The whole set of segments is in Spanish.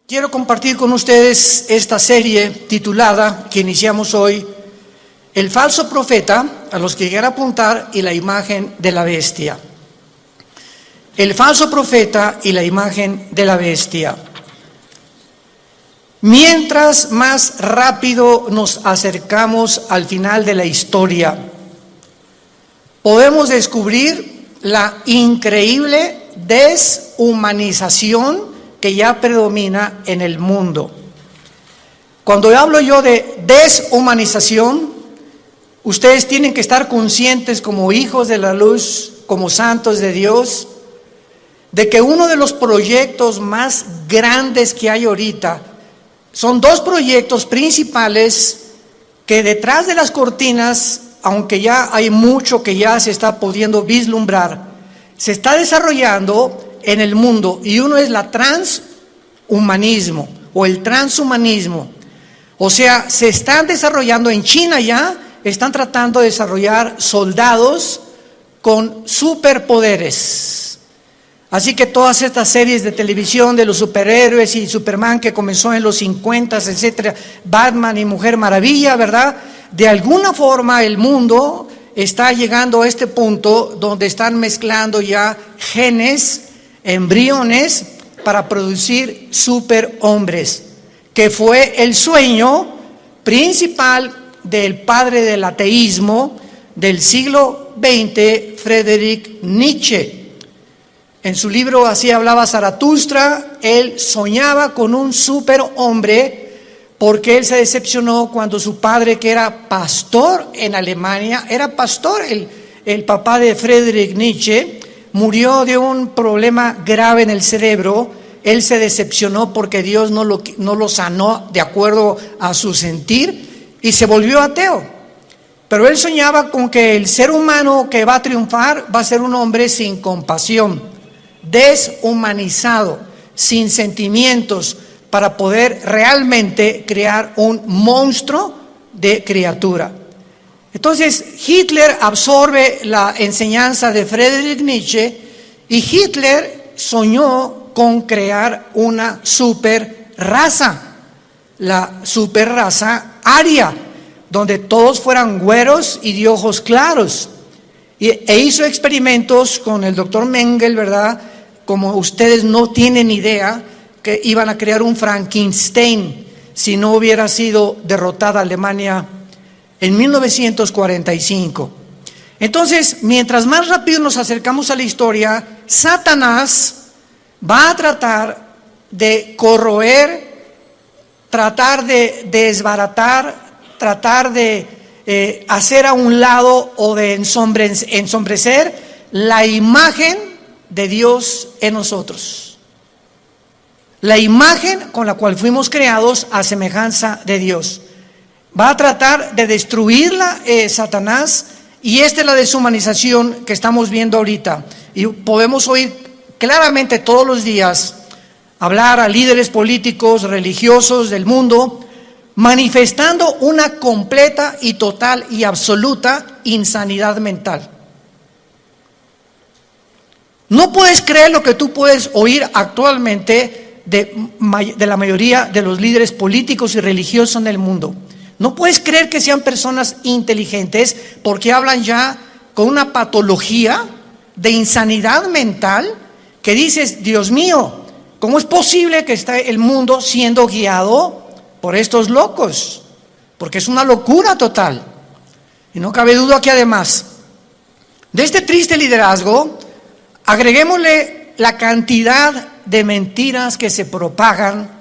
Quiero compartir con ustedes esta serie titulada, que iniciamos hoy, El falso profeta, a los que quieran apuntar, y la imagen de la bestia. El falso profeta y la imagen de la bestia. Mientras más rápido nos acercamos al final de la historia, podemos descubrir la increíble deshumanización que ya predomina en el mundo. Cuando hablo yo de deshumanización, ustedes tienen que estar conscientes como hijos de la luz, como santos de Dios, de que uno de los proyectos más grandes que hay ahorita son dos proyectos principales que detrás de las cortinas, aunque ya hay mucho que ya se está pudiendo vislumbrar, se está desarrollando en el mundo, y uno es la transhumanismo o el transhumanismo. O sea, se están desarrollando en China, ya están tratando de desarrollar soldados con superpoderes. Así que todas estas series de televisión de los superhéroes y Superman que comenzó en los 50, etcétera, Batman y Mujer Maravilla, ¿verdad? De alguna forma el mundo está llegando a este punto donde están mezclando ya genes, embriones, para producir superhombres, que fue el sueño principal del padre del ateísmo del siglo XX, Friedrich Nietzsche. En su libro Así hablaba Zaratustra, él soñaba con un superhombre porque él se decepcionó cuando su padre, que era pastor en Alemania, era pastor, el papá de Friedrich Nietzsche, murió de un problema grave en el cerebro. Él se decepcionó porque Dios no lo sanó de acuerdo a su sentir y se volvió ateo. Pero él soñaba con que el ser humano que va a triunfar va a ser un hombre sin compasión, deshumanizado, sin sentimientos, para poder realmente crear un monstruo de criatura. Entonces Hitler absorbe la enseñanza de Friedrich Nietzsche y Hitler soñó con crear una super raza, la super raza aria, donde todos fueran güeros y de ojos claros. E hizo experimentos con el doctor Mengele, ¿verdad? Como ustedes no tienen idea, que iban a crear un Frankenstein si no hubiera sido derrotada Alemania en 1945. Entonces, mientras más rápido nos acercamos a la historia, Satanás va a tratar de corroer, tratar de desbaratar, tratar de hacer a un lado o de ensombrecer la imagen de Dios en nosotros. La imagen con la cual fuimos creados a semejanza de Dios. Va a tratar de destruirla Satanás, y esta es la deshumanización que estamos viendo ahorita. Y podemos oír claramente todos los días hablar a líderes políticos, religiosos del mundo, manifestando una completa y total y absoluta insanidad mental. No puedes creer lo que tú puedes oír actualmente de la mayoría de los líderes políticos y religiosos en el mundo. No puedes creer que sean personas inteligentes, porque hablan ya con una patología de insanidad mental que dices, Dios mío, ¿cómo es posible que esté el mundo siendo guiado por estos locos? Porque es una locura total. Y no cabe duda que además de este triste liderazgo, agreguémosle la cantidad de mentiras que se propagan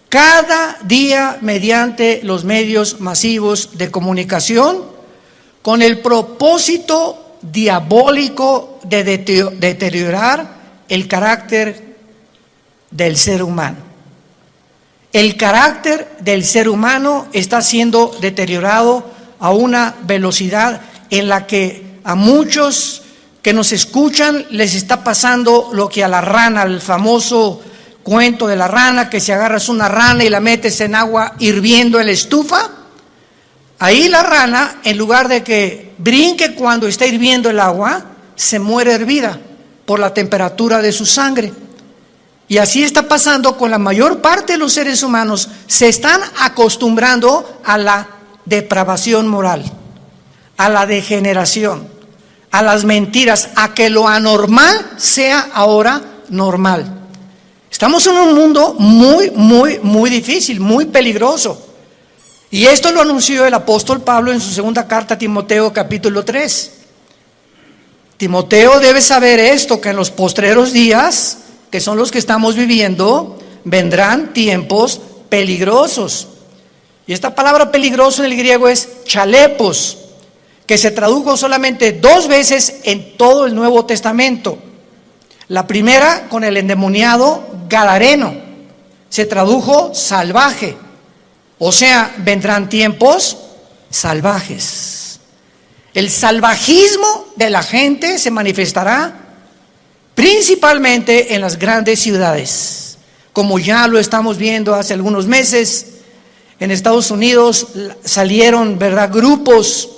cada día mediante los medios masivos de comunicación, con el propósito diabólico de deteriorar el carácter del ser humano. El carácter del ser humano está siendo deteriorado a una velocidad en la que a muchos que nos escuchan les está pasando lo que a la rana, el famoso cuento de la rana, que si agarras una rana y la metes en agua hirviendo en la estufa, ahí la rana, en lugar de que brinque cuando está hirviendo el agua, se muere hervida por la temperatura de su sangre. Y así está pasando con la mayor parte de los seres humanos. Se están acostumbrando a la depravación moral, a la degeneración, a las mentiras, a que lo anormal sea ahora normal. Estamos en un mundo muy difícil, muy peligroso. Y esto lo anunció el apóstol Pablo en su segunda carta a Timoteo, capítulo 3. Timoteo debe saber esto, que en los postreros días, que son los que estamos viviendo, vendrán tiempos peligrosos. Y esta palabra peligroso en el griego es chalepos, que se tradujo solamente 2 veces en todo el Nuevo Testamento. La primera con el endemoniado gadareno, se tradujo salvaje. O sea, vendrán tiempos salvajes. El salvajismo de la gente se manifestará principalmente en las grandes ciudades, como ya lo estamos viendo hace algunos meses. En Estados Unidos salieron, ¿verdad?, grupos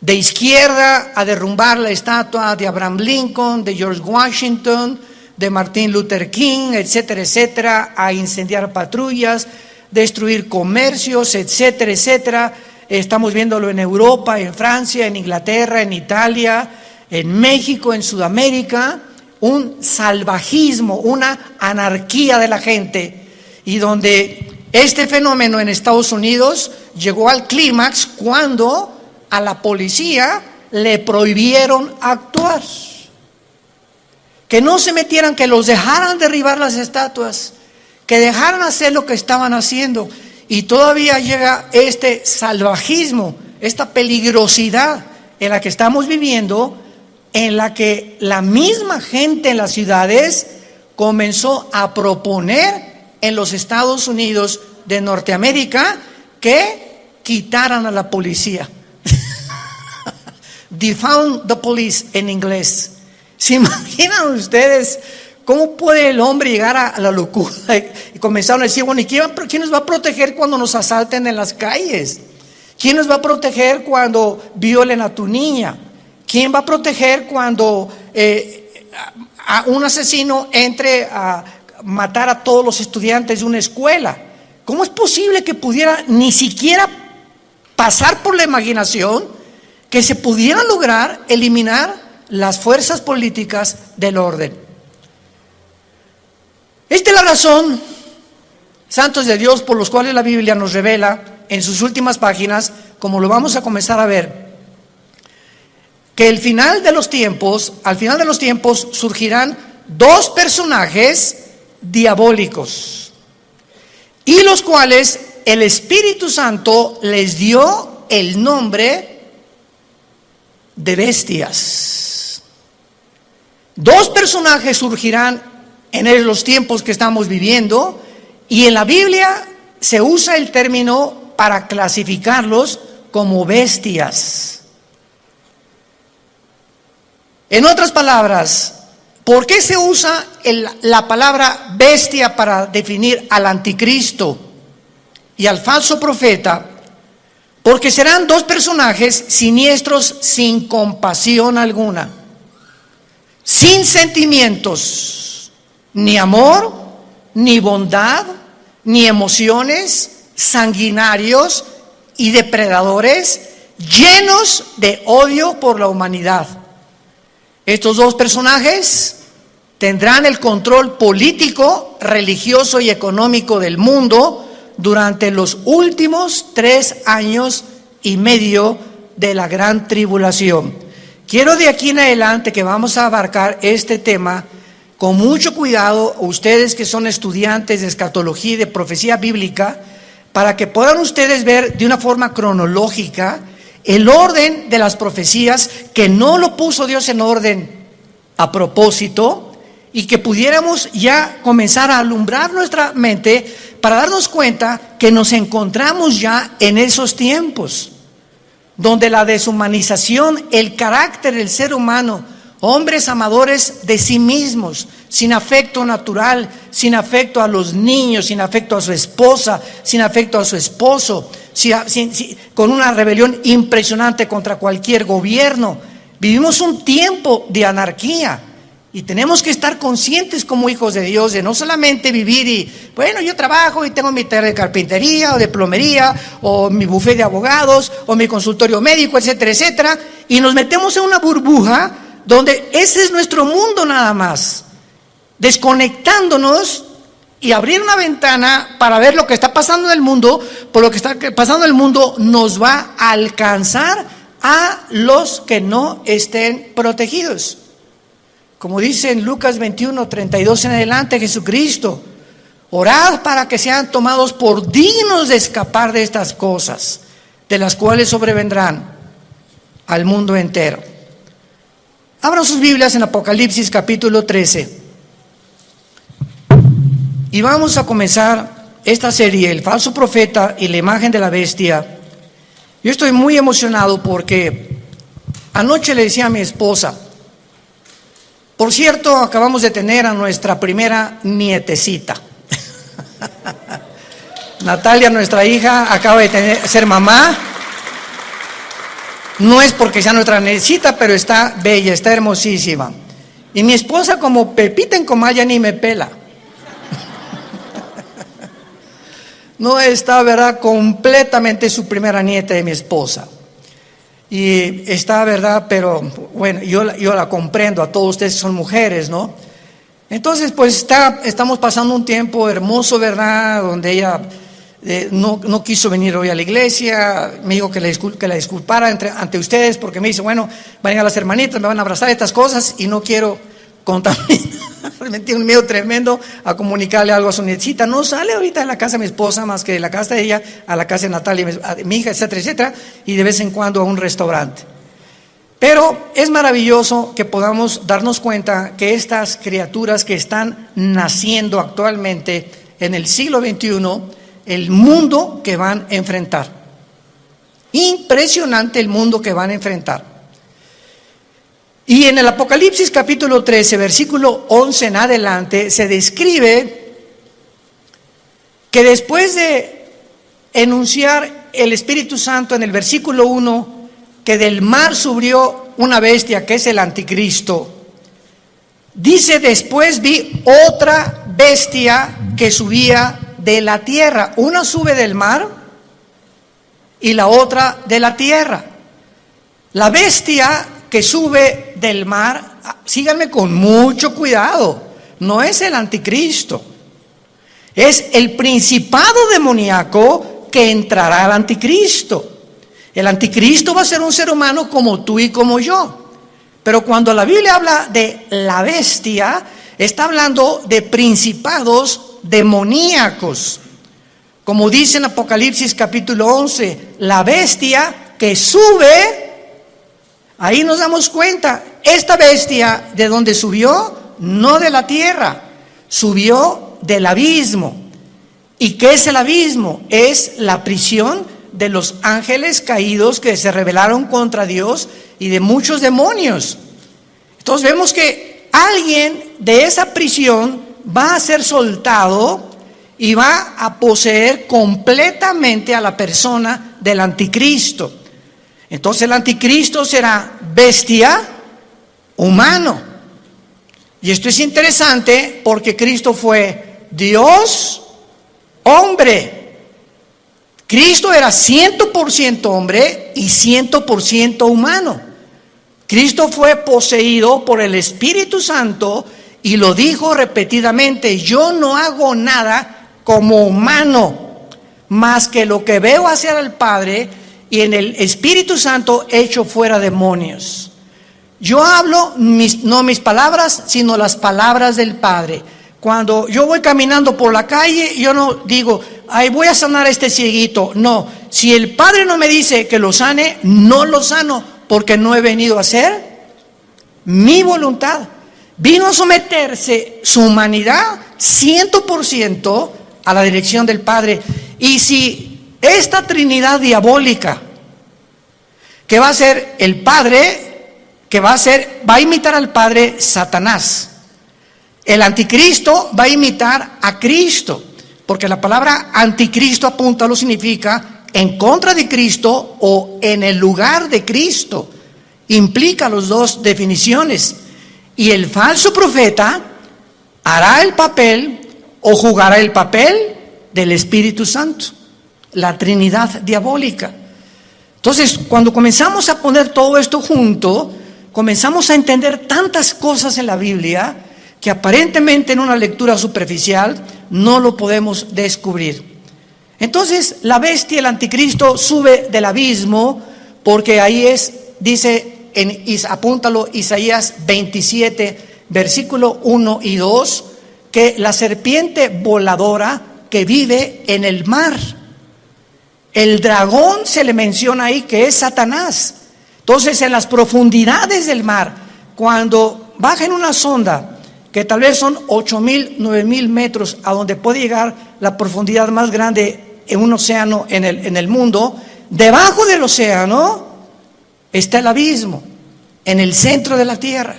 de izquierda a derrumbar la estatua de Abraham Lincoln, de George Washington, de Martin Luther King, etcétera, etcétera, a incendiar patrullas, destruir comercios, etcétera, etcétera. Estamos viéndolo en Europa, en Francia, en Inglaterra, en Italia, en México, en Sudamérica. Un salvajismo, una anarquía de la gente, y donde este fenómeno en Estados Unidos llegó al clímax cuando a la policía le prohibieron actuar, que no se metieran, que los dejaran derribar las estatuas, que dejaran hacer lo que estaban haciendo. Y todavía llega este salvajismo, esta peligrosidad en la que estamos viviendo, en la que la misma gente en las ciudades comenzó a proponer en los Estados Unidos de Norteamérica que quitaran a la policía. Defund the police en inglés. ¿Se imaginan ustedes cómo puede el hombre llegar a la locura? Y comenzaron a decir, bueno, ¿y quién nos va a proteger cuando nos asalten en las calles? ¿Quién nos va a proteger cuando violen a tu niña? ¿Quién va a proteger cuando a un asesino entre a matar a todos los estudiantes de una escuela? ¿Cómo es posible que pudiera ni siquiera pasar por la imaginación que se pudiera lograr eliminar las fuerzas políticas del orden? Esta es la razón, santos de Dios, por los cuales la Biblia nos revela en sus últimas páginas, como lo vamos a comenzar a ver, que al final de los tiempos surgirán 2 personajes diabólicos, y los cuales el Espíritu Santo les dio el nombre de bestias. 2 personajes surgirán en los tiempos que estamos viviendo, y en la Biblia se usa el término para clasificarlos como bestias. En otras palabras, ¿por qué se usa la palabra bestia para definir al anticristo y al falso profeta? Porque serán 2 personajes siniestros, sin compasión alguna, sin sentimientos, ni amor, ni bondad, ni emociones, sanguinarios y depredadores, llenos de odio por la humanidad. Estos 2 personajes tendrán el control político, religioso y económico del mundo durante los últimos 3 años y medio de la gran tribulación. Quiero de aquí en adelante que vamos a abarcar este tema con mucho cuidado, ustedes que son estudiantes de escatología y de profecía bíblica, para que puedan ustedes ver de una forma cronológica el orden de las profecías, que no lo puso Dios en orden a propósito, y que pudiéramos ya comenzar a alumbrar nuestra mente para darnos cuenta que nos encontramos ya en esos tiempos donde la deshumanización, el carácter del ser humano, hombres amadores de sí mismos, sin afecto natural, sin afecto a los niños, sin afecto a su esposa, sin afecto a su esposo, con una rebelión impresionante contra cualquier gobierno. Vivimos un tiempo de anarquía, Y tenemos que estar conscientes como hijos de Dios de no solamente vivir y, bueno, yo trabajo y tengo mi taller de carpintería o de plomería o mi bufete de abogados o mi consultorio médico, etcétera, etcétera. Y nos metemos en una burbuja donde ese es nuestro mundo nada más. Desconectándonos y abrir una ventana para ver lo que está pasando en el mundo, por lo que está pasando en el mundo nos va a alcanzar a los que no estén protegidos. Como dice en Lucas 21, 32 en adelante, Jesucristo, orad para que sean tomados por dignos de escapar de estas cosas, de las cuales sobrevendrán al mundo entero. Abran sus Biblias en Apocalipsis capítulo 13. Y vamos a comenzar esta serie, el falso profeta y la imagen de la bestia. Yo estoy muy emocionado porque anoche le decía a mi esposa, por cierto, acabamos de tener a nuestra primera nietecita. Natalia, nuestra hija, acaba de ser mamá. No es porque sea nuestra nietecita, pero está bella, está hermosísima. Y mi esposa, como Pepita en comal, ya ni me pela. No está, ¿verdad?, completamente su primera nieta de mi esposa. Y está, ¿verdad?, pero bueno, yo la comprendo, a todos ustedes son mujeres, ¿no? Entonces, pues estamos pasando un tiempo hermoso, ¿verdad?, donde ella no quiso venir hoy a la iglesia. Me dijo que la disculpara ante ustedes, porque me dice, bueno, van a ir a las hermanitas, me van a abrazar estas cosas y no quiero contaminar. Me tiene un miedo tremendo a comunicarle algo a su nietecita. No sale ahorita de la casa de mi esposa más que de la casa de ella a la casa de Natalia, a mi hija, etcétera, etcétera, y de vez en cuando a un restaurante. Pero es maravilloso que podamos darnos cuenta que estas criaturas que están naciendo actualmente en el siglo XXI, el mundo que van a enfrentar. Impresionante el mundo que van a enfrentar. Y en el Apocalipsis capítulo 13, versículo 11 en adelante, se describe que después de enunciar el Espíritu Santo en el versículo 1, que del mar subió una bestia que es el anticristo, dice, después vi otra bestia que subía de la tierra. Una sube del mar y la otra de la tierra. La bestia que sube del mar, síganme con mucho cuidado, no es el anticristo, es el principado demoníaco que entrará al anticristo. El anticristo va a ser un ser humano como tú y como yo, pero cuando la Biblia habla de la bestia, está hablando de principados demoníacos, como dice en Apocalipsis capítulo 11, la bestia que sube. Ahí nos damos cuenta, esta bestia, ¿de dónde subió? No de la tierra, subió del abismo. ¿Y qué es el abismo? Es la prisión de los ángeles caídos que se rebelaron contra Dios y de muchos demonios. Entonces vemos que alguien de esa prisión va a ser soltado y va a poseer completamente a la persona del anticristo. Entonces el anticristo será bestia, humano. Y esto es interesante porque Cristo fue Dios, hombre. Cristo era 100% hombre y 100% humano. Cristo fue poseído por el Espíritu Santo y lo dijo repetidamente, yo no hago nada como humano, más que lo que veo hacer al Padre, y en el Espíritu Santo echo fuera demonios. Yo hablo no mis palabras, sino las palabras del Padre. Cuando yo voy caminando por la calle, yo no digo, ay, voy a sanar a este cieguito. No, si el Padre no me dice que lo sane, no lo sano, porque no he venido a hacer mi voluntad. Vino a someterse su humanidad 100% a la dirección del Padre. Y si esta Trinidad diabólica, que va a ser el Padre, va a imitar al Padre Satanás. El anticristo va a imitar a Cristo, porque la palabra anticristo apunta, lo significa en contra de Cristo o en el lugar de Cristo. Implica las dos definiciones. Y el falso profeta hará el papel o jugará el papel del Espíritu Santo, la Trinidad diabólica. Entonces, cuando comenzamos a poner todo esto junto, comenzamos a entender tantas cosas en la Biblia que aparentemente en una lectura superficial no lo podemos descubrir. Entonces, la bestia, el anticristo, sube del abismo, porque ahí dice, apúntalo, Isaías 27, versículo 1 y 2, que la serpiente voladora que vive en el mar. El dragón se le menciona ahí que es Satanás. Entonces, en las profundidades del mar, cuando baja en una sonda, que tal vez son 8,000, 9,000 metros, a donde puede llegar la profundidad más grande en un océano en el mundo, debajo del océano está el abismo, en el centro de la tierra.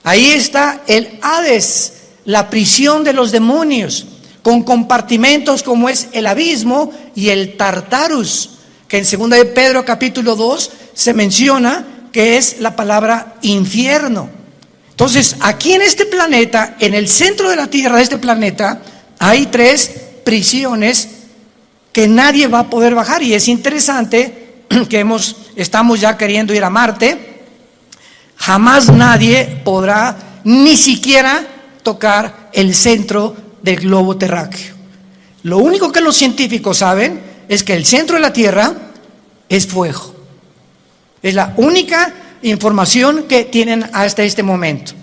Ahí está el Hades, la prisión de los demonios, con compartimentos como es el abismo y el Tartarus, que en 2 de Pedro capítulo 2 se menciona que es la palabra infierno. Entonces, aquí en este planeta, en el centro de la tierra de este planeta, hay 3 prisiones que nadie va a poder bajar. Y es interesante que estamos ya queriendo ir a Marte. Jamás nadie podrá ni siquiera tocar el centro del globo terráqueo. Lo único que los científicos saben es que el centro de la Tierra es fuego. Es la única información que tienen hasta este momento.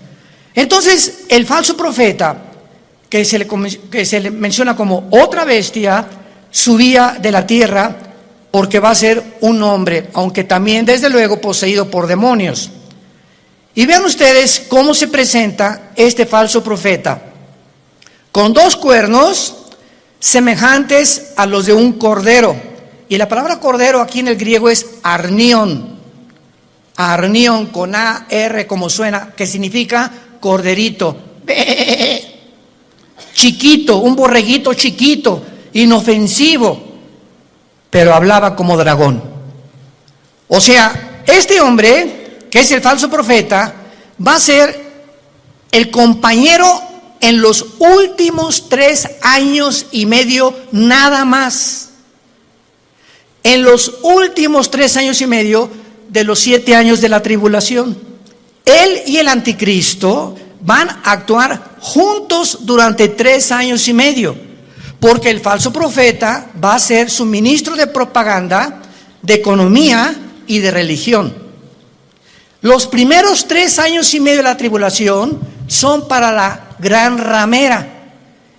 Entonces, el falso profeta, que se le menciona como otra bestia, subía de la tierra porque va a ser un hombre, aunque también desde luego poseído por demonios. Y vean ustedes cómo se presenta este falso profeta, con 2 cuernos semejantes a los de un cordero. Y la palabra cordero aquí en el griego es arnión. Arnión con A-R como suena, que significa corderito. Chiquito, un borreguito chiquito, inofensivo, pero hablaba como dragón. O sea, este hombre, que es el falso profeta, va a ser el compañero en los últimos 3 años y medio nada más. En los últimos 3 años y medio de los 7 años de la tribulación. Él y el anticristo van a actuar juntos durante 3 años y medio, porque el falso profeta va a ser su ministro de propaganda, de economía y de religión. Los primeros 3 años y medio de la tribulación son para la gran ramera,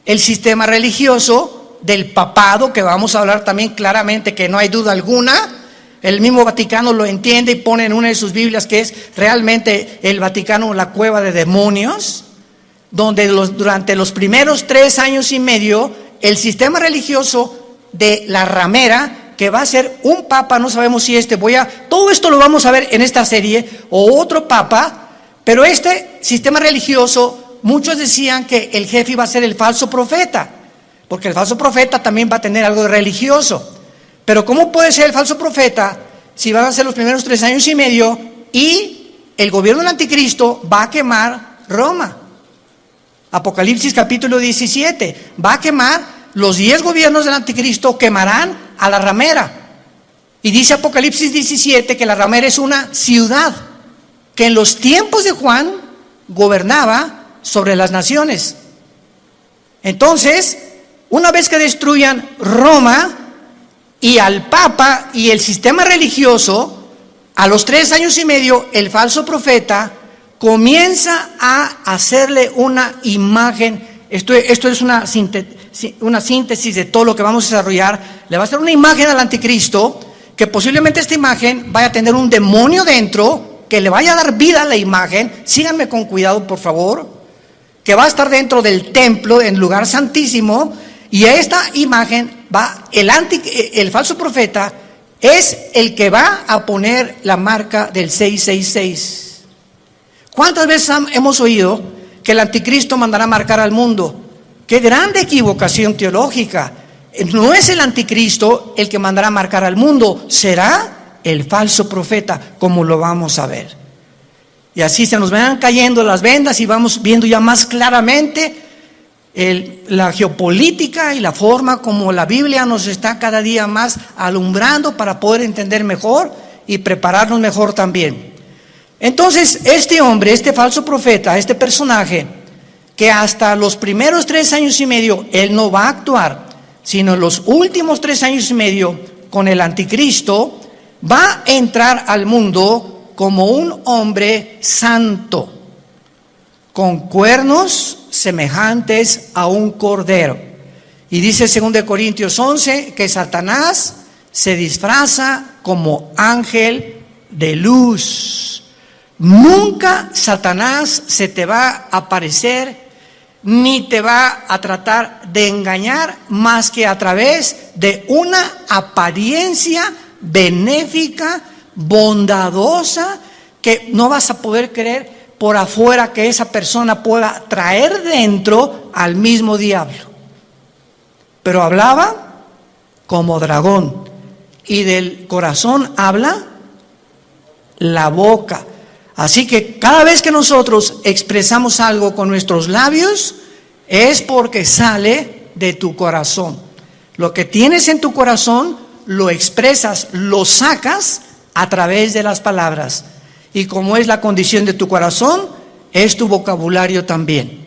el sistema religioso del papado, que vamos a hablar también claramente, que no hay duda alguna. El mismo Vaticano lo entiende y pone en una de sus Biblias que es realmente el Vaticano la cueva de demonios, donde durante los primeros 3 años y medio el sistema religioso de la ramera, que va a ser un papa, no sabemos si todo esto lo vamos a ver en esta serie, o otro papa, pero este sistema religioso, muchos decían que el jefe iba a ser el falso profeta, porque el falso profeta también va a tener algo de religioso. Pero ¿cómo puede ser el falso profeta si van a ser los primeros 3 años y medio y el gobierno del anticristo va a quemar Roma? Apocalipsis capítulo 17, va a quemar, los 10 gobiernos del anticristo quemarán a la ramera. Y dice Apocalipsis 17 que la ramera es una ciudad que en los tiempos de Juan gobernaba sobre las naciones. Entonces, una vez que destruyan Roma y al Papa y el sistema religioso, a los 3 años y medio, el falso profeta comienza a hacerle una imagen. Esto es una síntesis de todo lo que vamos a desarrollar. Le va a hacer una imagen al anticristo, que posiblemente esta imagen vaya a tener un demonio dentro, que le vaya a dar vida a la imagen. Síganme con cuidado, por favor. Que va a estar dentro del templo, en lugar santísimo, y a esta imagen el falso profeta es el que va a poner la marca del 666. ¿Cuántas veces hemos oído que el anticristo mandará marcar al mundo? ¡Qué grande equivocación teológica! No es el anticristo el que mandará marcar al mundo, será el falso profeta, como lo vamos a ver. Y así se nos van cayendo las vendas y vamos viendo ya más claramente la geopolítica y la forma como la Biblia nos está cada día más alumbrando para poder entender mejor y prepararnos mejor también. Entonces, este hombre, este falso profeta, este personaje, que hasta los primeros 3 años y medio él no va a actuar, sino en los últimos 3 años y medio con el anticristo, va a entrar al mundo como un hombre santo, con cuernos semejantes a un cordero. Y dice 2 Corintios 11 que Satanás se disfraza como ángel de luz. Nunca Satanás se te va a aparecer ni te va a tratar de engañar más que a través de una apariencia benéfica, bondadosa, que no vas a poder creer por afuera que esa persona pueda traer dentro al mismo diablo. Pero hablaba como dragón, y del corazón habla la boca. Así que cada vez que nosotros expresamos algo con nuestros labios, es porque sale de tu corazón. Lo que tienes en tu corazón, lo expresas, lo sacas a través de las palabras. Y como es la condición de tu corazón, es tu vocabulario también.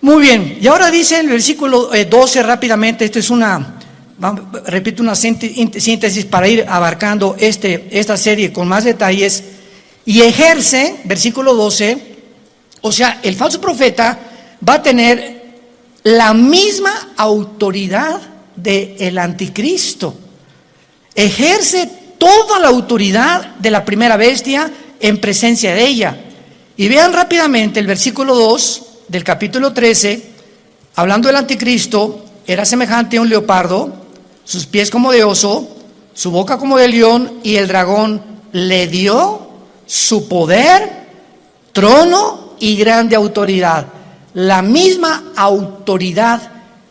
Muy bien, y ahora dice el versículo 12 rápidamente, esto es repito, una síntesis para ir abarcando esta serie con más detalles. Y ejerce, versículo 12, o sea, el falso profeta va a tener la misma autoridad del anticristo. Ejerce toda la autoridad de la primera bestia en presencia de ella. Y vean rápidamente el versículo 2 del capítulo 13, hablando del anticristo, era semejante a un leopardo, sus pies como de oso, su boca como de león, y el dragón le dio su poder, trono y grande autoridad. La misma autoridad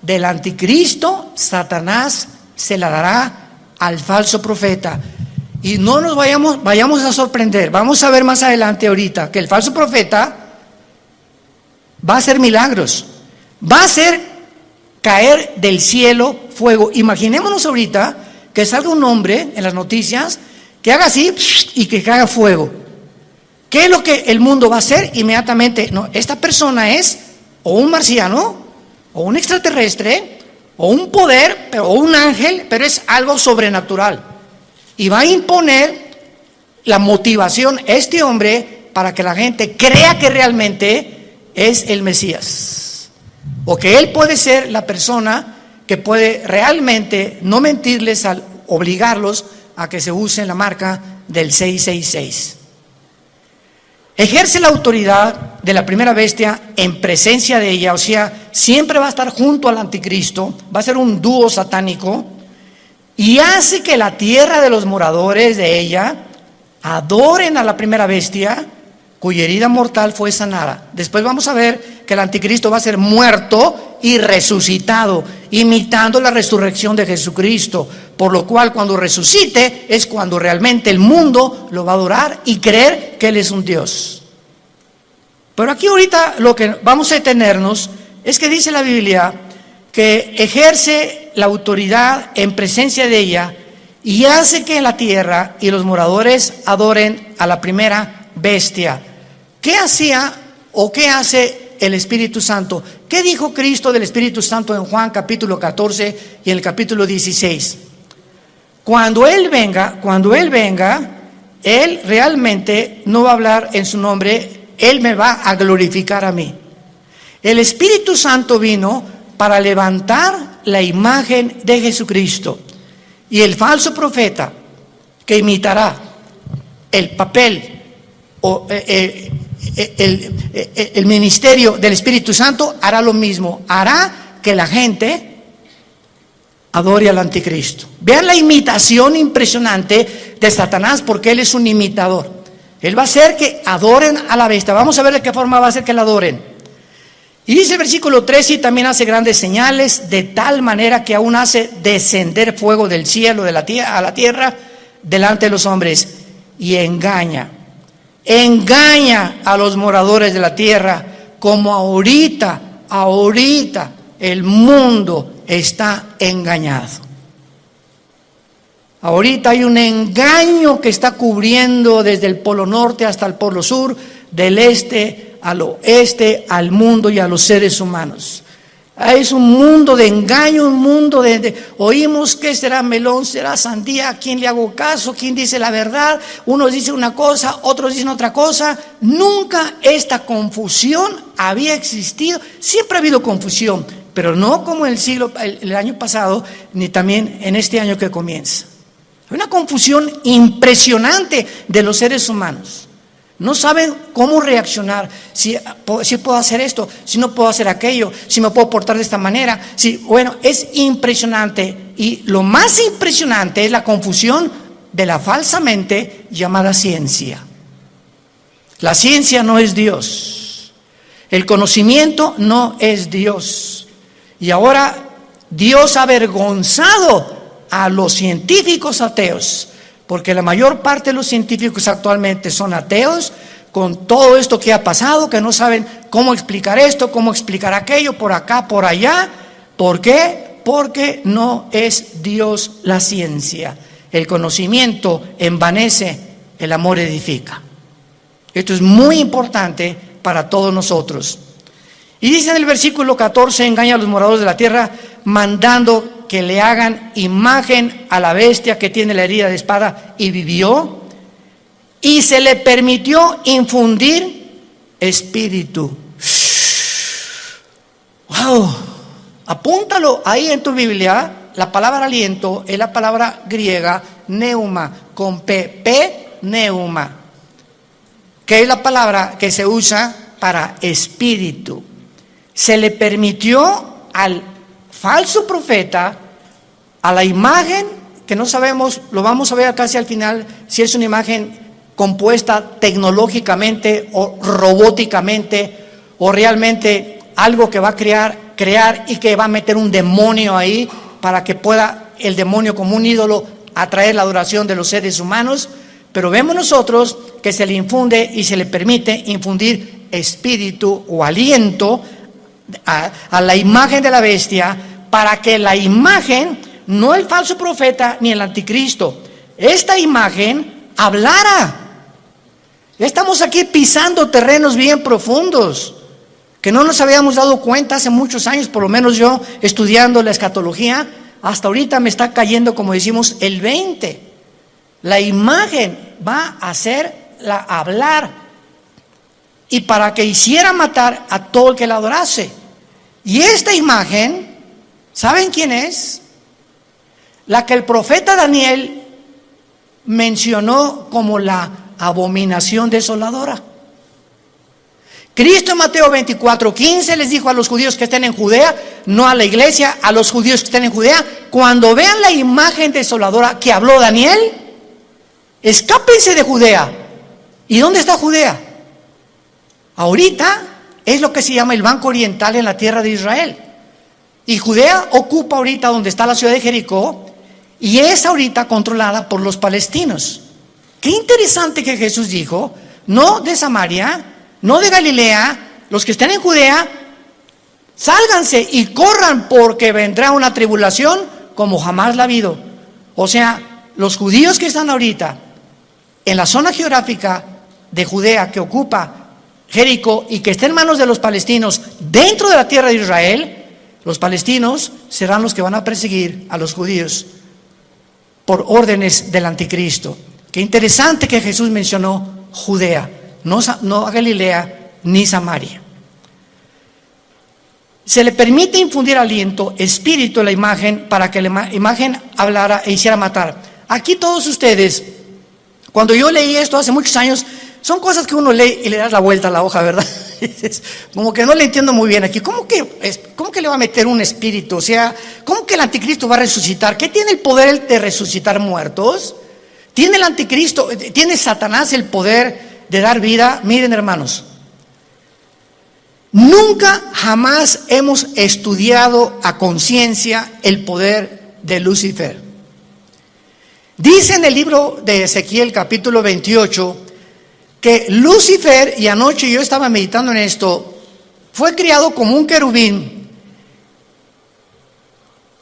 del anticristo, Satanás se la dará al falso profeta. Y no nos vayamos a sorprender. Vamos a ver más adelante ahorita que el falso profeta va a hacer milagros, va a hacer caer del cielo fuego. Imaginémonos ahorita que salga un hombre en las noticias que haga así y que caiga fuego. ¿Qué es lo que el mundo va a hacer inmediatamente? No, esta persona es o un marciano, o un extraterrestre, o un poder, o un ángel, pero es algo sobrenatural. Y va a imponer la motivación a este hombre para que la gente crea que realmente es el Mesías, o que él puede ser la persona que puede realmente no mentirles al obligarlos a que se use la marca del 666. Ejerce la autoridad de la primera bestia en presencia de ella, o sea, siempre va a estar junto al anticristo, va a ser un dúo satánico, y hace que la tierra de los moradores de ella adoren a la primera bestia, cuya herida mortal fue sanada. Después vamos a ver que el anticristo va a ser muerto y resucitado, imitando la resurrección de Jesucristo, por lo cual cuando resucite es cuando realmente el mundo lo va a adorar y creer que Él es un Dios. Pero aquí ahorita lo que vamos a detenernos es que dice la Biblia que ejerce la autoridad en presencia de ella y hace que la tierra y los moradores adoren a la primera bestia. ¿Qué hacía o qué hace el Espíritu Santo? ¿Qué dijo Cristo del Espíritu Santo en Juan capítulo 14 y en el capítulo 16? Cuando Él venga, Él realmente no va a hablar en su nombre, Él me va a glorificar a mí. El Espíritu Santo vino para levantar la imagen de Jesucristo. Y el falso profeta que imitará el papel o el ministerio del Espíritu Santo hará lo mismo, hará que la gente adore al anticristo. Vean la imitación impresionante de Satanás, porque él es un imitador. Él va a hacer que adoren a la bestia. Vamos a ver de qué forma va a hacer que la adoren. Y dice el versículo 13, y también hace grandes señales, de tal manera que aún hace descender fuego del cielo a la tierra delante de los hombres, y engaña. engaña a los moradores de la tierra, como ahorita el mundo está engañado. Ahorita hay un engaño que está cubriendo desde el polo norte hasta el polo sur, del este al oeste, al mundo y a los seres humanos. Es un mundo de engaño, un mundo oímos que será melón, será sandía, ¿a quién le hago caso? ¿Quién dice la verdad? Unos dicen una cosa, otros dicen otra cosa. Nunca esta confusión había existido. Siempre ha habido confusión, pero no como el año pasado, ni también en este año que comienza. Hay una confusión impresionante de los seres humanos. No saben cómo reaccionar, si puedo hacer esto, si no puedo hacer aquello, si me puedo portar de esta manera. Bueno, es impresionante, y lo más impresionante es la confusión de la falsamente llamada ciencia. La ciencia no es Dios, el conocimiento no es Dios, y ahora Dios ha avergonzado a los científicos ateos, porque la mayor parte de los científicos actualmente son ateos, con todo esto que ha pasado, que no saben cómo explicar esto, cómo explicar aquello, por acá, por allá. ¿Por qué? Porque no es Dios la ciencia. El conocimiento envanece, el amor edifica. Esto es muy importante para todos nosotros. Y dice en el versículo 14, engaña a los moradores de la tierra, mandando que le hagan imagen a la bestia que tiene la herida de espada y vivió, y se le permitió infundir espíritu. ¡Wow! Apúntalo ahí en tu Biblia. La palabra aliento es la palabra griega neuma, con P, neuma, que es la palabra que se usa para espíritu. Se le permitió al falso profeta, a la imagen, que no sabemos, lo vamos a ver casi al final, si es una imagen compuesta tecnológicamente o robóticamente, o realmente algo que va a crear y que va a meter un demonio ahí, para que pueda el demonio como un ídolo atraer la adoración de los seres humanos. Pero vemos nosotros que se le infunde y se le permite infundir espíritu o aliento a la imagen de la bestia, para que la imagen, no el falso profeta ni el anticristo, esta imagen hablara. Ya estamos aquí pisando terrenos bien profundos, que no nos habíamos dado cuenta hace muchos años, por lo menos yo estudiando la escatología, hasta ahorita me está cayendo, como decimos, el 20. La imagen va a hacerla hablar, y para que hiciera matar a todo el que la adorase. Y esta imagen, ¿saben quién es? La que el profeta Daniel mencionó como la abominación desoladora. Cristo en Mateo 24:15 les dijo a los judíos que estén en Judea, no a la iglesia, a los judíos que estén en Judea: cuando vean la imagen desoladora que habló Daniel, escápense de Judea. ¿Y dónde está Judea? Ahorita es lo que se llama el Banco Oriental en la tierra de Israel. Y Judea ocupa ahorita donde está la ciudad de Jericó, y es ahorita controlada por los palestinos. Qué interesante que Jesús dijo: no de Samaria, no de Galilea, los que estén en Judea, sálganse y corran, porque vendrá una tribulación como jamás la ha habido. O sea, los judíos que están ahorita en la zona geográfica de Judea que ocupa Jericó y que está en manos de los palestinos dentro de la tierra de Israel, los palestinos serán los que van a perseguir a los judíos por órdenes del anticristo. Qué interesante que Jesús mencionó Judea, no a Galilea ni Samaria. Se le permite infundir aliento, espíritu a la imagen, para que la imagen hablara e hiciera matar. Aquí todos ustedes, cuando yo leí esto hace muchos años, son cosas que uno lee y le das la vuelta a la hoja, ¿verdad? Como que no le entiendo muy bien aquí. ¿Cómo que le va a meter un espíritu? O sea, ¿cómo que el anticristo va a resucitar? ¿Qué tiene el poder de resucitar muertos? ¿Tiene el anticristo, tiene Satanás el poder de dar vida? Miren, hermanos, nunca jamás hemos estudiado a conciencia el poder de Lucifer. Dice en el libro de Ezequiel capítulo 28 que Lucifer, y anoche yo estaba meditando en esto, fue criado como un querubín.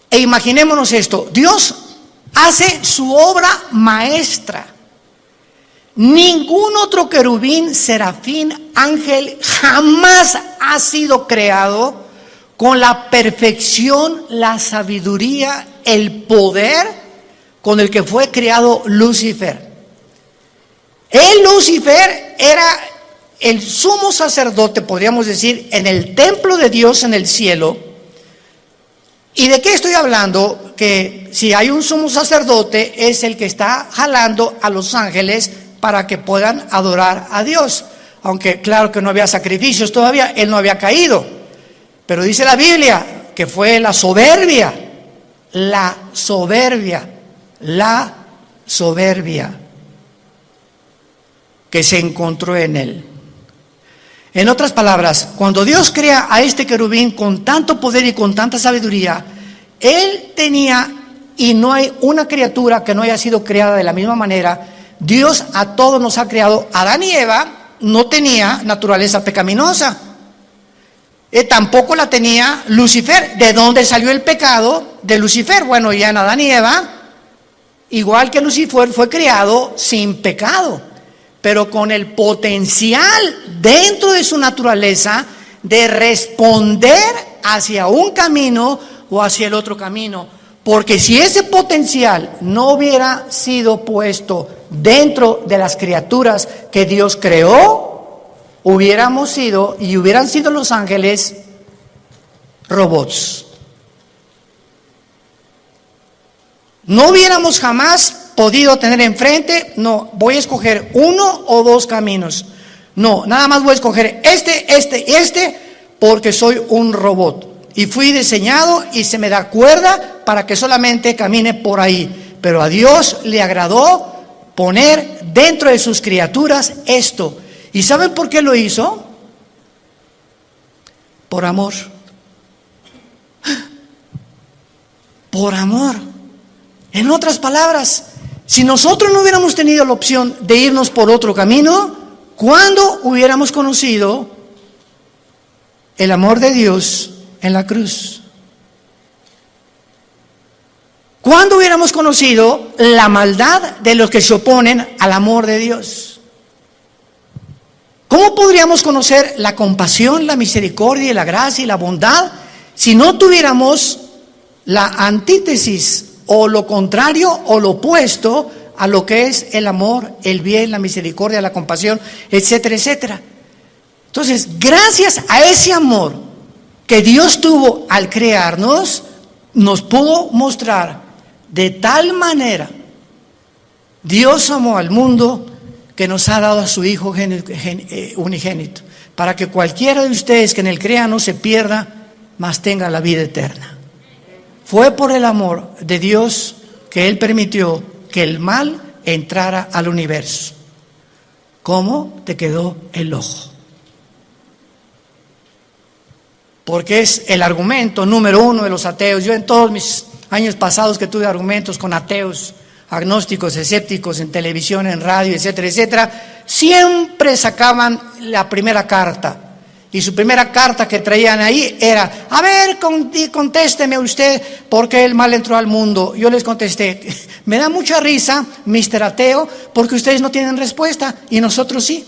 E imaginémonos esto, Dios hace su obra maestra. Ningún otro querubín, serafín, ángel jamás ha sido creado con la perfección, la sabiduría, el poder con el que fue creado Lucifer. Lucifer era el sumo sacerdote, podríamos decir, en el templo de Dios en el cielo. ¿Y de qué estoy hablando? Que si hay un sumo sacerdote, es el que está jalando a los ángeles para que puedan adorar a Dios. Aunque claro que no había sacrificios todavía, él no había caído. Pero dice la Biblia que fue la soberbia que se encontró en él. En otras palabras, cuando Dios crea a este querubín con tanto poder y con tanta sabiduría, él tenía, y no hay una criatura que no haya sido creada de la misma manera. Dios a todos nos ha creado. Adán y Eva no tenía naturaleza pecaminosa. Tampoco la tenía Lucifer. ¿De dónde salió el pecado de Lucifer? Bueno, ya en Adán y Eva, igual que Lucifer, fue creado sin pecado, pero con el potencial dentro de su naturaleza de responder hacia un camino o hacia el otro camino. Porque si ese potencial no hubiera sido puesto dentro de las criaturas que Dios creó, hubiéramos sido, y hubieran sido los ángeles, robots. No hubiéramos jamás podido tener enfrente, no, voy a escoger uno o dos caminos. No, nada más voy a escoger este, porque soy un robot. Y fui diseñado y se me da cuerda para que solamente camine por ahí. Pero a Dios le agradó poner dentro de sus criaturas esto. ¿Y saben por qué lo hizo? Por amor. Por amor. En otras palabras, si nosotros no hubiéramos tenido la opción de irnos por otro camino, ¿cuándo hubiéramos conocido el amor de Dios en la cruz? ¿Cuándo hubiéramos conocido la maldad de los que se oponen al amor de Dios? ¿Cómo podríamos conocer la compasión, la misericordia, la gracia y la bondad si no tuviéramos la antítesis o lo contrario o lo opuesto a lo que es el amor, el bien, la misericordia, la compasión, etcétera, etcétera? Entonces, gracias a ese amor que Dios tuvo al crearnos, nos pudo mostrar de tal manera. Dios amó al mundo que nos ha dado a su Hijo unigénito, para que cualquiera de ustedes que en él crea no se pierda, mas tenga la vida eterna. Fue por el amor de Dios que él permitió que el mal entrara al universo. ¿Cómo te quedó el ojo? Porque es el argumento número uno de los ateos. Yo en todos mis años pasados que tuve argumentos con ateos, agnósticos, escépticos, en televisión, en radio, etcétera, etcétera, siempre sacaban la primera carta. Y su primera carta que traían ahí era: a ver, contésteme usted, ¿por qué el mal entró al mundo? Yo les contesté: me da mucha risa, Mr. Ateo, porque ustedes no tienen respuesta y nosotros sí.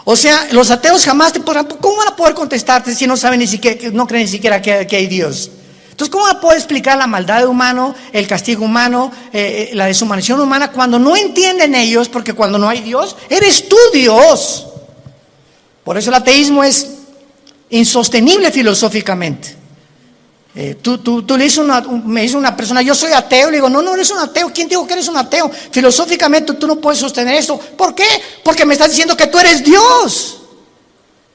O sea, los ateos jamás te podrán, ¿cómo van a poder contestarte si no saben ni siquiera, no creen ni siquiera que hay Dios? Entonces, ¿cómo puedo explicar la maldad humana, el castigo humano, la deshumanización humana, cuando no entienden ellos? Porque cuando no hay Dios, eres tú Dios. Por eso el ateísmo es insostenible filosóficamente. Tú le dices me dice una persona: yo soy ateo. Le digo: no eres un ateo. ¿Quién dijo que eres un ateo? Filosóficamente tú no puedes sostener eso. ¿Por qué? Porque me estás diciendo que tú eres Dios.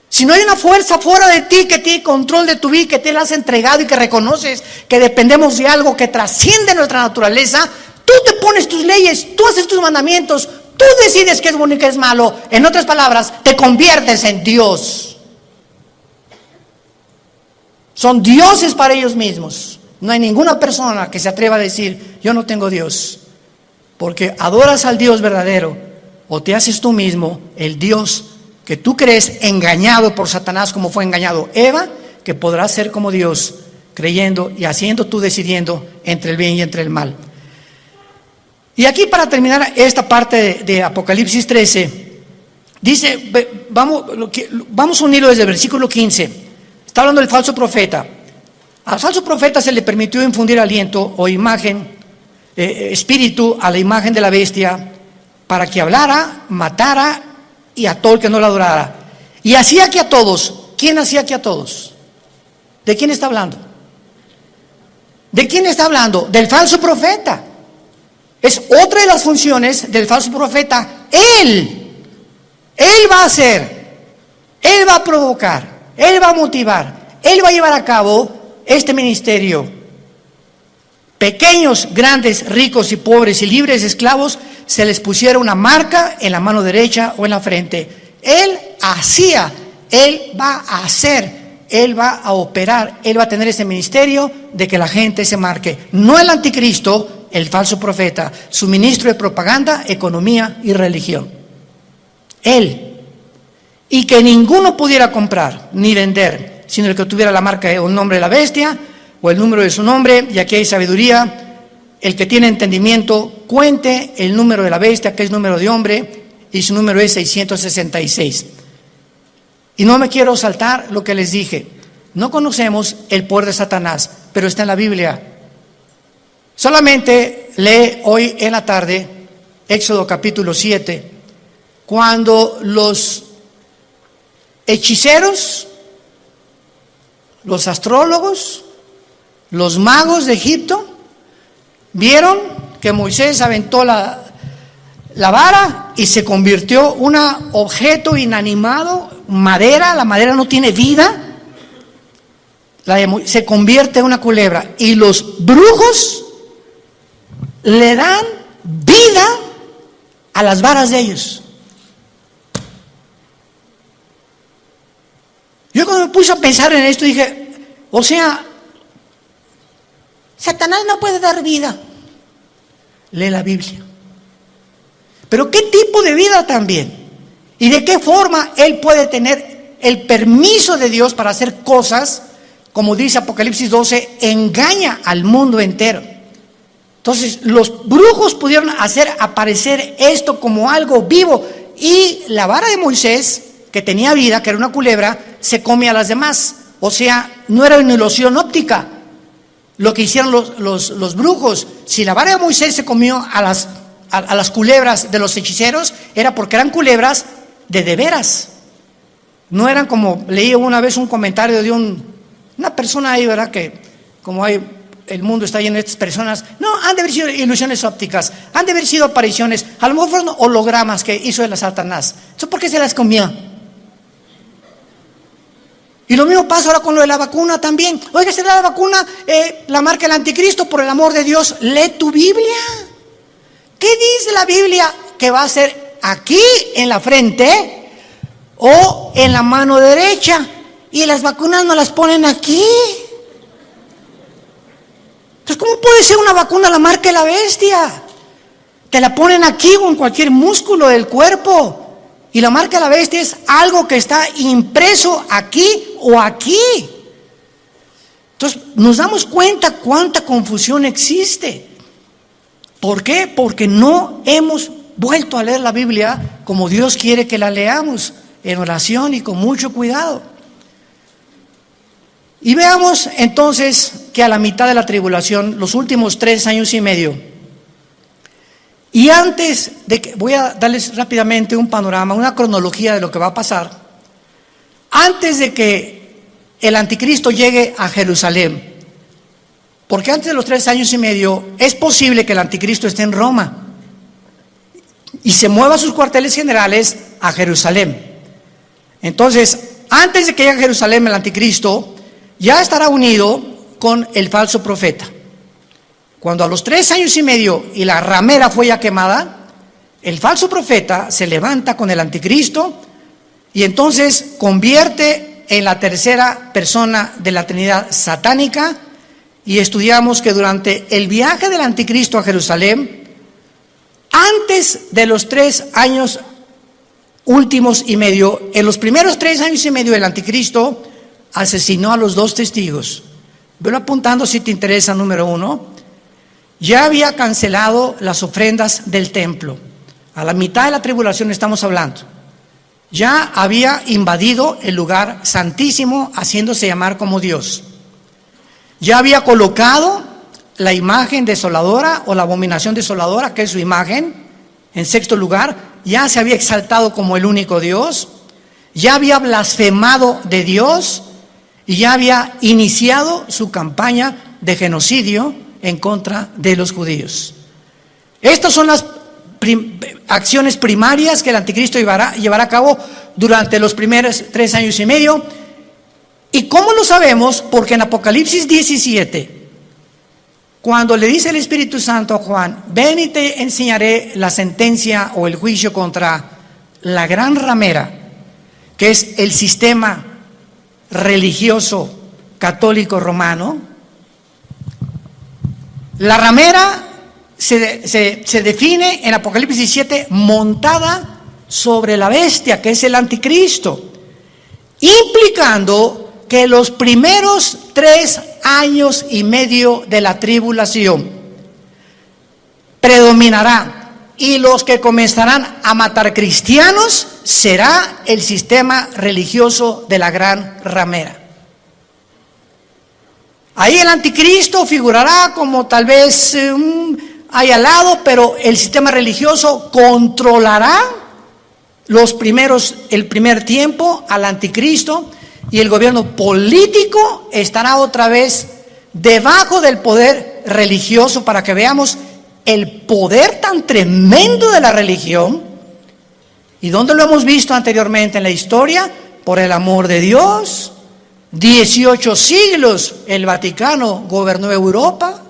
Si no hay una fuerza fuera de ti que tiene control de tu vida, que te la has entregado y que reconoces que dependemos de algo que trasciende nuestra naturaleza, tú te pones tus leyes, tú haces tus mandamientos, tú decides qué es bueno y qué es malo. En otras palabras, te conviertes en Dios. Son dioses para ellos mismos. No hay ninguna persona que se atreva a decir: yo no tengo Dios, porque adoras al Dios verdadero o te haces tú mismo el Dios que tú crees, engañado por Satanás como fue engañado Eva, que podrás ser como Dios, creyendo y haciendo tú, decidiendo entre el bien y entre el mal. Y aquí, para terminar esta parte de Apocalipsis 13, dice, vamos a unirlo desde el versículo 15. Está hablando del falso profeta. Al falso profeta se le permitió infundir aliento o imagen, espíritu a la imagen de la bestia, para que hablara, matara y a todo el que no la adorara. Y hacía que a todos. ¿Quién hacía que a todos? ¿De quién está hablando? ¿De quién está hablando? Del falso profeta. Es otra de las funciones del falso profeta. Él va a hacer, él va a provocar, él va a motivar, él va a llevar a cabo este ministerio. Pequeños, grandes, ricos y pobres y libres, esclavos, se les pusiera una marca en la mano derecha o en la frente. Él hacía, él va a hacer, él va a operar, él va a tener ese ministerio de que la gente se marque. No el anticristo, el falso profeta, su ministro de propaganda, economía y religión. Él. Y que ninguno pudiera comprar ni vender, sino el que tuviera la marca o el nombre de la bestia o el número de su nombre. Y aquí hay sabiduría. El que tiene entendimiento, cuente el número de la bestia, que es número de hombre, y su número es 666. Y no me quiero saltar lo que les dije. No conocemos el poder de Satanás, pero está en la Biblia. Solamente lee hoy en la tarde Éxodo capítulo 7, cuando los hechiceros, los astrólogos, los magos de Egipto vieron que Moisés aventó la vara y se convirtió un objeto inanimado, madera. La madera no tiene vida, se convierte en una culebra, y los brujos le dan vida a las varas de ellos. Yo cuando me puse a pensar en esto dije, o sea, Satanás no puede dar vida. Lee la Biblia. Pero ¿qué tipo de vida también? ¿Y de qué forma él puede tener el permiso de Dios para hacer cosas? Como dice Apocalipsis 12, engaña al mundo entero. Entonces los brujos pudieron hacer aparecer esto como algo vivo, y la vara de Moisés, que tenía vida, que era una culebra, se come a las demás. O sea, no era una ilusión óptica lo que hicieron los brujos. Si la vara de Moisés se comió a las culebras de los hechiceros, era porque eran culebras de veras. No eran como, leí una vez un comentario de una persona ahí, ¿verdad? Que como el mundo está lleno de estas personas, no, han de haber sido ilusiones ópticas, han de haber sido apariciones, a lo mejor fueron hologramas que hizo el Satanás. ¿Eso por qué se las comió? Y lo mismo pasa ahora con lo de la vacuna también. Oiga, se da la vacuna, la marca del anticristo, por el amor de Dios, lee tu Biblia. ¿Qué dice la Biblia que va a ser aquí en la frente o en la mano derecha? Y las vacunas no las ponen aquí. Entonces, ¿cómo puede ser una vacuna la marca de la bestia? Te la ponen aquí o en cualquier músculo del cuerpo. Y la marca de la bestia es algo que está impreso aquí o aquí. Entonces, nos damos cuenta cuánta confusión existe. ¿Por qué? Porque no hemos vuelto a leer la Biblia como Dios quiere que la leamos, en oración y con mucho cuidado. Y veamos entonces que a la mitad de la tribulación, los últimos 3 años y medio, y antes de que, voy a darles rápidamente un panorama, una cronología de lo que va a pasar, antes de que el anticristo llegue a Jerusalén, porque antes de los 3 años y medio es posible que el anticristo esté en Roma y se mueva sus cuarteles generales a Jerusalén. Entonces, antes de que llegue a Jerusalén el anticristo, ya estará unido con el falso profeta. Cuando a los 3 años y medio y la ramera fue ya quemada, el falso profeta se levanta con el anticristo y entonces convierte en la tercera persona de la Trinidad satánica. Y estudiamos que durante el viaje del anticristo a Jerusalén, Antes de los 3 años últimos y medio, en los primeros 3 años y medio, el anticristo asesinó a los 2 testigos. Velo apuntando si te interesa. Número 1, ya había cancelado las ofrendas del templo. A la mitad de la tribulación estamos hablando. Ya había invadido el lugar santísimo, haciéndose llamar como Dios. Ya había colocado la imagen desoladora o la abominación desoladora, que es su imagen, en 6º lugar. Ya se había exaltado como el único Dios. Ya había blasfemado de Dios y ya había iniciado su campaña de genocidio en contra de los judíos. Estas son las acciones primarias que el anticristo llevará a cabo durante los primeros 3 años y medio. ¿Y cómo lo sabemos? Porque en Apocalipsis 17, cuando le dice el Espíritu Santo a Juan, ven y te enseñaré la sentencia o el juicio contra la gran ramera, que es el sistema religioso católico romano. La ramera se define en Apocalipsis 17 montada sobre la bestia, que es el anticristo, implicando que los primeros 3 años y medio de la tribulación predominará, y los que comenzarán a matar cristianos será el sistema religioso de la gran ramera. Ahí el anticristo figurará como tal vez ahí al lado, pero el sistema religioso controlará el primer tiempo al anticristo, y el gobierno político estará otra vez debajo del poder religioso, para que veamos el poder tan tremendo de la religión. ¿Y dónde lo hemos visto anteriormente en la historia? Por el amor de Dios. 18 siglos el Vaticano gobernó Europa.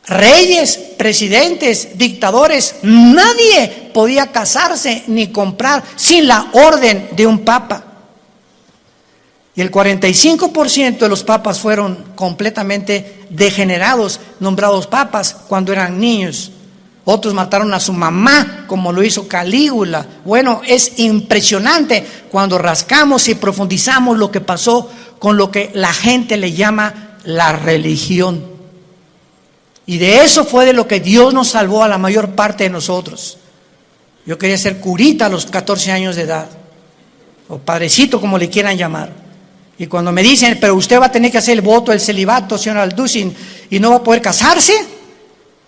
Reyes, presidentes, dictadores, nadie podía casarse ni comprar sin la orden de un papa. Y el 45% de los papas fueron completamente degenerados, nombrados papas cuando eran niños. Otros mataron a su mamá, como lo hizo Calígula. Bueno, es impresionante cuando rascamos y profundizamos lo que pasó con lo que la gente le llama la religión. Y de eso fue de lo que Dios nos salvó a la mayor parte de nosotros. Yo quería ser curita a los 14 años de edad, o padrecito, como le quieran llamar. Y cuando me dicen, pero usted va a tener que hacer el voto del celibato, señor Alducin, y no va a poder casarse,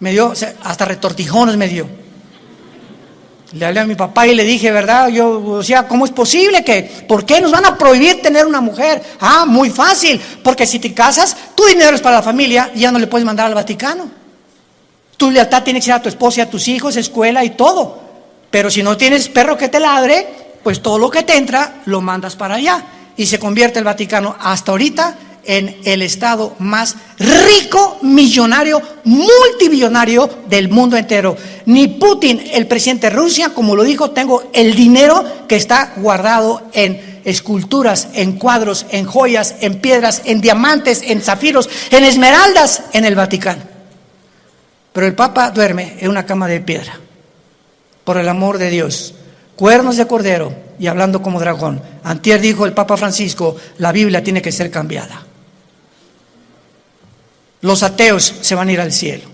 me dio, hasta retortijones me dio. Le hablé a mi papá y le dije, ¿verdad? Yo decía, ¿cómo es posible por qué nos van a prohibir tener una mujer? Ah, muy fácil, porque si te casas, tu dinero es para la familia y ya no le puedes mandar al Vaticano. Tu lealtad tiene que ser a tu esposa y a tus hijos, escuela y todo. Pero si no tienes perro que te ladre, pues todo lo que te entra lo mandas para allá. Y se convierte el Vaticano hasta ahorita en el estado más rico, millonario, multimillonario del mundo entero. Ni Putin, el presidente de Rusia, como lo dijo, tengo el dinero que está guardado en esculturas, en cuadros, en joyas, en piedras, en diamantes, en zafiros, en esmeraldas, en el Vaticano. Pero el Papa duerme en una cama de piedra, por el amor de Dios. Cuernos de cordero y hablando como dragón. Antier dijo el Papa Francisco, la Biblia tiene que ser cambiada. Los ateos se van a ir al cielo.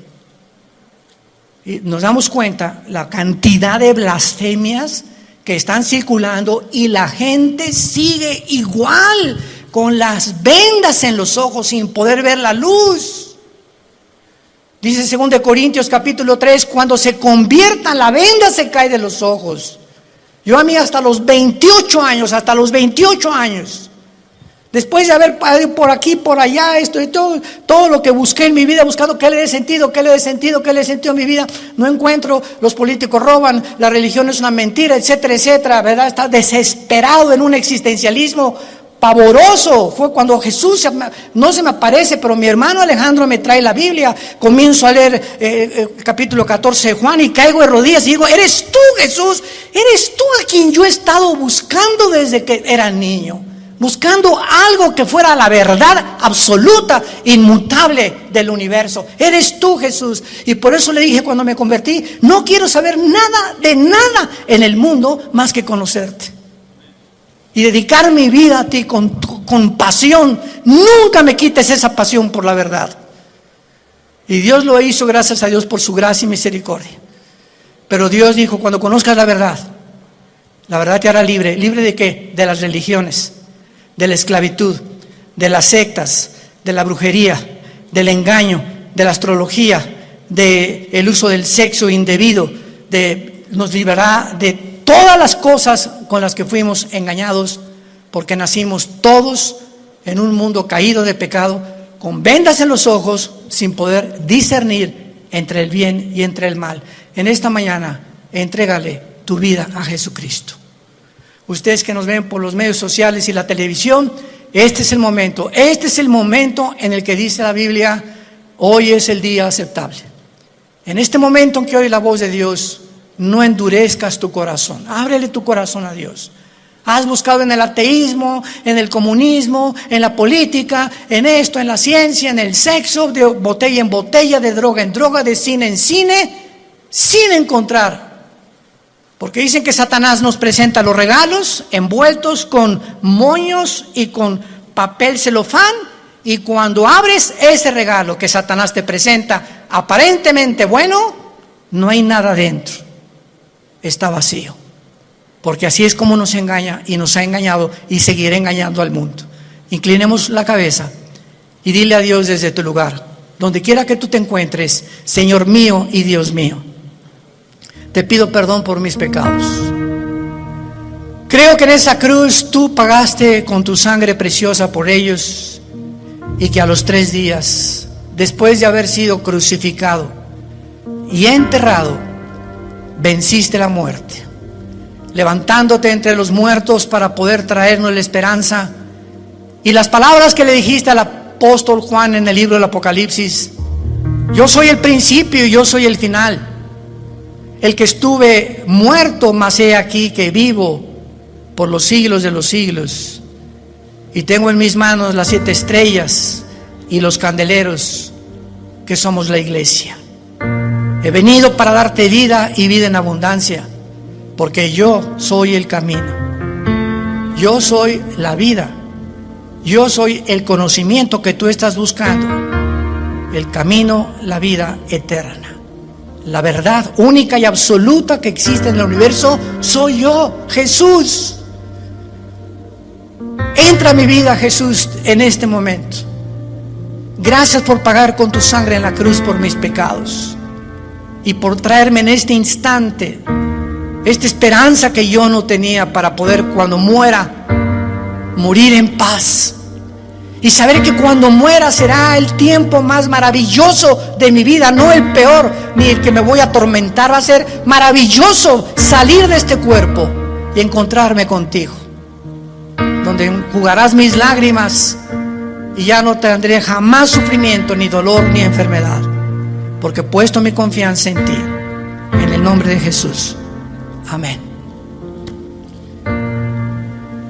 Y nos damos cuenta la cantidad de blasfemias que están circulando, y la gente sigue igual, con las vendas en los ojos, sin poder ver la luz. Dice 2 Corintios capítulo 3, cuando se conviertan, la venda se cae de los ojos. Yo a mí hasta los 28 años, después de haber ido por aquí, por allá, esto y todo lo que busqué en mi vida, buscando qué le dé sentido a mi vida, no encuentro. Los políticos roban, la religión es una mentira, etcétera, etcétera, ¿verdad? Está desesperado en un existencialismo pavoroso. Fue cuando Jesús no se me aparece, pero mi hermano Alejandro me trae la Biblia. Comienzo a leer capítulo 14 de Juan y caigo de rodillas y digo, eres tú, Jesús, eres tú a quien yo he estado buscando desde que era niño. buscando algo que fuera la verdad absoluta, inmutable del universo. Eres tú, Jesús. Y por eso le dije cuando me convertí, no quiero saber nada de nada en el mundo más que conocerte. Y dedicar mi vida a ti con pasión. Nunca me quites esa pasión por la verdad. Y Dios lo hizo, gracias a Dios, por su gracia y misericordia. Pero Dios dijo, cuando conozcas la verdad te hará libre. ¿Libre de qué? De las religiones, de la esclavitud, de las sectas, de la brujería, del engaño, de la astrología, del uso del sexo indebido, nos librará de todas las cosas con las que fuimos engañados, porque nacimos todos en un mundo caído de pecado, con vendas en los ojos, sin poder discernir entre el bien y entre el mal. En esta mañana, entrégale tu vida a Jesucristo. Ustedes que nos ven por los medios sociales y la televisión, este es el momento en el que dice la Biblia, hoy es el día aceptable. En este momento en que oyes la voz de Dios, no endurezcas tu corazón, ábrele tu corazón a Dios. Has buscado en el ateísmo, en el comunismo, en la política, en esto, en la ciencia, en el sexo, de botella en botella, de droga en droga, de cine en cine, sin encontrar. Porque dicen que Satanás nos presenta los regalos envueltos con moños y con papel celofán, y cuando abres ese regalo que Satanás te presenta, aparentemente bueno, no hay nada dentro, está vacío. Porque así es como nos engaña y nos ha engañado y seguirá engañando al mundo. Inclinemos la cabeza y dile a Dios desde tu lugar, donde quiera que tú te encuentres, Señor mío y Dios mío, te pido perdón por mis pecados. Creo que en esa cruz tú pagaste con tu sangre preciosa por ellos, y que a los 3 días, después de haber sido crucificado y enterrado, venciste la muerte, levantándote entre los muertos para poder traernos la esperanza. Y las palabras que le dijiste al apóstol Juan en el libro del Apocalipsis, yo soy el principio y yo soy el final, el que estuve muerto, mas he aquí que vivo por los siglos de los siglos, y tengo en mis manos las 7 estrellas y los candeleros, que somos la iglesia. He venido para darte vida y vida en abundancia, porque yo soy el camino, yo soy la vida, yo soy el conocimiento que tú estás buscando, el camino, la vida eterna, la verdad única y absoluta que existe en el universo. Soy yo, Jesús. Entra a mi vida, Jesús, en este momento. Gracias por pagar con tu sangre en la cruz por mis pecados y por traerme en este instante esta esperanza que yo no tenía, para poder cuando muera morir en paz y saber que cuando muera será el tiempo más maravilloso de mi vida, no el peor ni el que me voy a atormentar. Va a ser maravilloso salir de este cuerpo y encontrarme contigo, donde enjugarás mis lágrimas y ya no tendré jamás sufrimiento, ni dolor, ni enfermedad, porque he puesto mi confianza en ti, en el nombre de Jesús. Amén.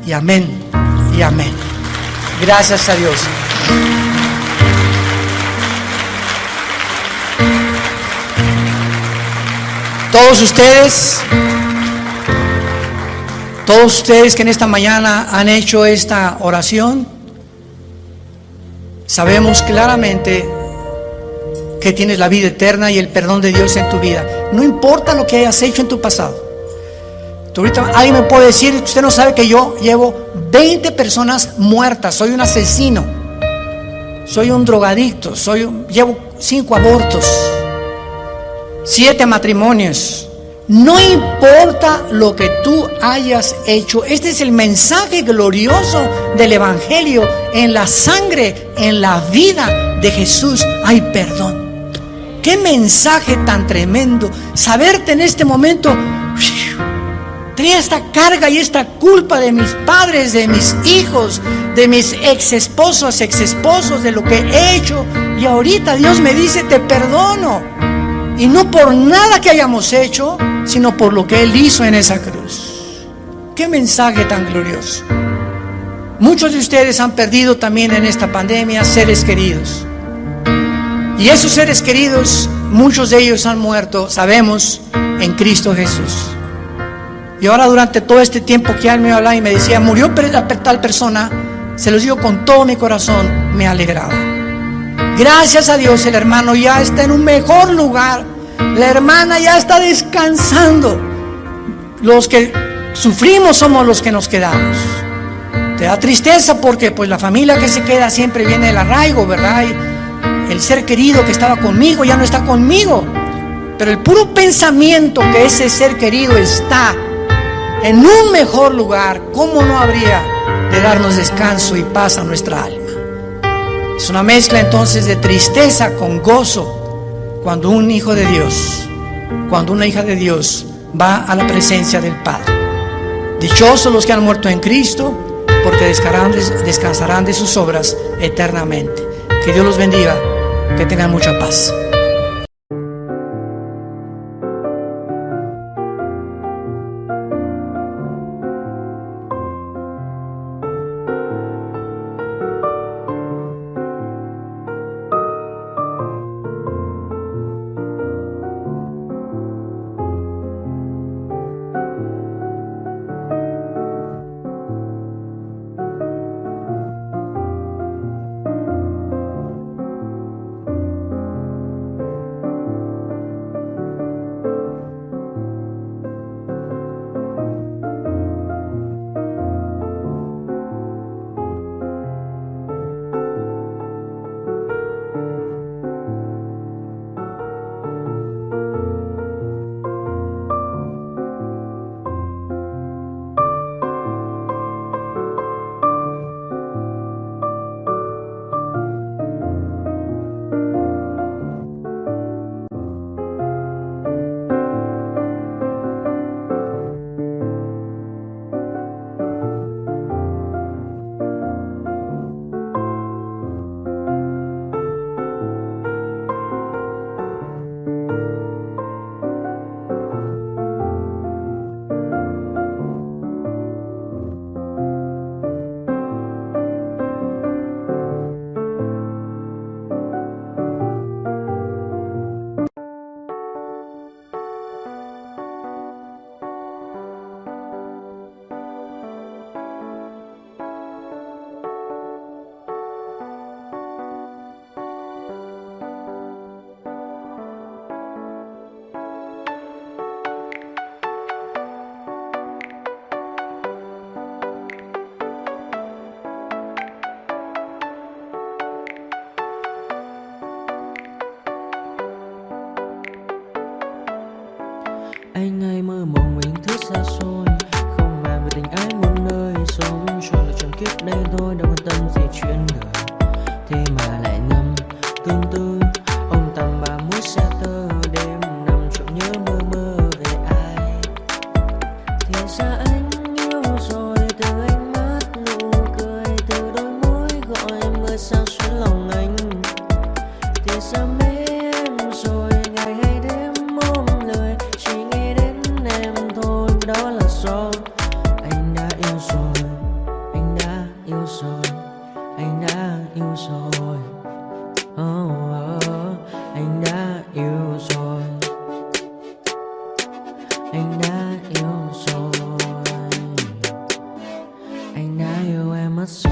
Y amén. Y amén. Gracias a Dios. Todos ustedes que en esta mañana han hecho esta oración, sabemos claramente que tienes la vida eterna y el perdón de Dios en tu vida. No importa lo que hayas hecho en tu pasado. Ahorita alguien me puede decir, usted no sabe que yo llevo 20 personas muertas, soy un asesino, soy un drogadicto, llevo 5 abortos, 7 matrimonios. No importa lo que tú hayas hecho, este es el mensaje glorioso del Evangelio. En la sangre, en la vida de Jesús hay perdón. Qué mensaje tan tremendo, saberte en este momento. Tenía esta carga y esta culpa de mis padres, de mis hijos, de mis exesposos, de lo que he hecho, y ahorita Dios me dice te perdono, y no por nada que hayamos hecho, sino por lo que Él hizo en esa cruz. Qué mensaje tan glorioso. Muchos de ustedes han perdido también en esta pandemia seres queridos. Y esos seres queridos, muchos de ellos han muerto, sabemos, en Cristo Jesús. Y ahora durante todo este tiempo que él me hablaba y me decía, murió tal persona, se los digo con todo mi corazón, me alegraba. Gracias a Dios, el hermano ya está en un mejor lugar. La hermana ya está descansando. Los que sufrimos somos los que nos quedamos. Te da tristeza porque pues la familia que se queda siempre viene del arraigo, ¿verdad? Y el ser querido que estaba conmigo ya no está conmigo. Pero el puro pensamiento que ese ser querido está en un mejor lugar, ¿cómo no habría de darnos descanso y paz a nuestra alma? Es una mezcla entonces de tristeza con gozo cuando un hijo de Dios, cuando una hija de Dios va a la presencia del Padre. Dichosos los que han muerto en Cristo, porque descansarán de sus obras eternamente. Que Dios los bendiga, que tengan mucha paz. Anh hay mơ mộng mình thứ xa xôi, không màng về tình ái muôn nơi, sống cho là trọn kiếp đây thôi, đâu quan tâm gì chuyện đời. Thế mà lại ngâm tương tư, ông tầm bà mũi xa tơ, đêm nằm trộm nhớ mơ mơ về ai. Thì ra anh yêu rồi, từ ánh mắt nụ cười, từ đôi môi gọi mưa sao xuyến lòng anh. Thì ra mê em rồi, ngày hay đêm ôm lời, chỉ nghe đến em thôi, đó là do anh đã yêu rồi, anh đã yêu rồi, anh đã yêu rồi. Oh, oh, anh đã yêu rồi, anh đã yêu rồi, anh đã yêu em mất rồi.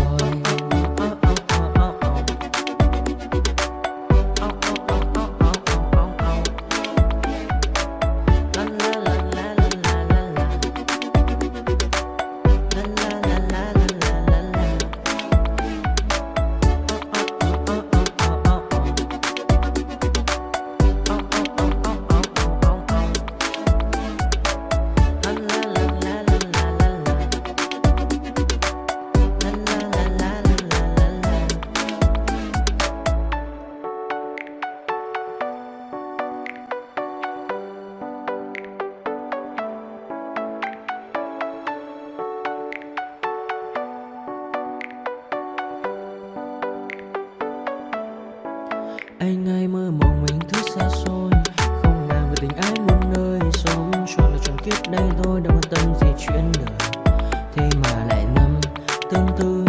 Anh hay mơ mộng mình thứ xa xôi, không màng về tình ái muôn nơi, sống cho là trọn kiếp đây thôi, đâu quan tâm gì chuyện đời. Thế mà lại ngâm tương tư,